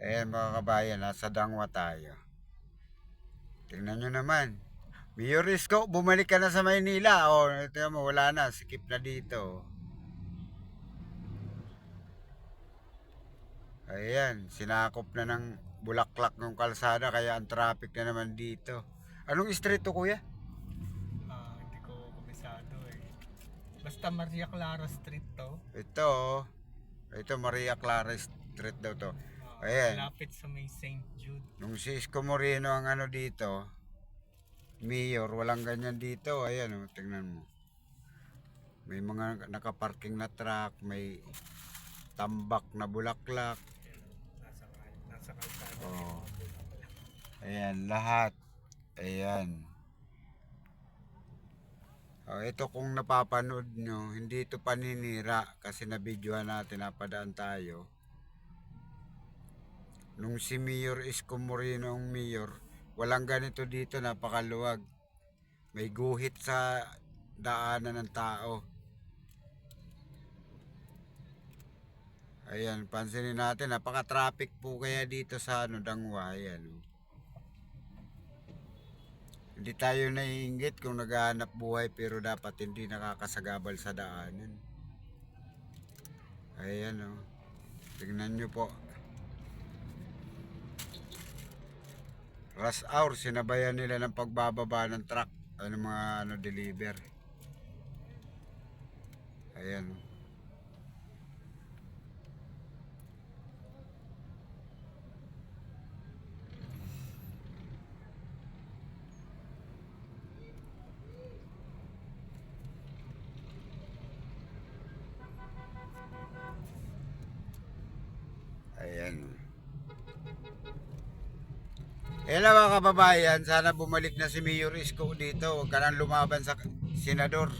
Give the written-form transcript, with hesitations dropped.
Mga kabayan, nasa Dangwa tayo. Tingnan nyo naman. Mayor Isko, bumalik ka na sa Maynila. Ito mo, wala na. Skip na dito. Ayan, sinakop na ng bulaklak ng kalsada kaya ang traffic na naman dito. Anong street to, kuya? Hindi ko komisado eh. Basta Maria Clara Street to. Ito Maria Clara Street daw to. Ayan, Lapit sa may St. Jude. nung si Isko Moreno ang ano dito, mayor, walang ganyan dito. Ayan, tingnan mo. May mga nakaparking na truck, may tambak na bulaklak. Nasa kalsada. Oh. Ayan, lahat. Ayan. Ito kung napapanood nyo, hindi ito paninira kasi nabidyohan natin, napadaan tayo. Nung si Mayor Isko Moreno ang mayor, walang ganito dito, napakaluwag. May guhit sa daanan ng tao. Ayan, pansinin natin, napaka-traffic po kaya dito sa Dangwa. Ayan. Hindi tayo naiinggit kung naghahanap buhay pero dapat hindi nakakasagabal sa daanan. Ayan tingnan nyo po. Rush hour, sinabayan nila ng pagbababa ng truck. Mga deliver. Ayan. Ayan. Hello mga kababayan, sana bumalik na si Mayor Isko dito. Huwag ka nang lumaban sa senador.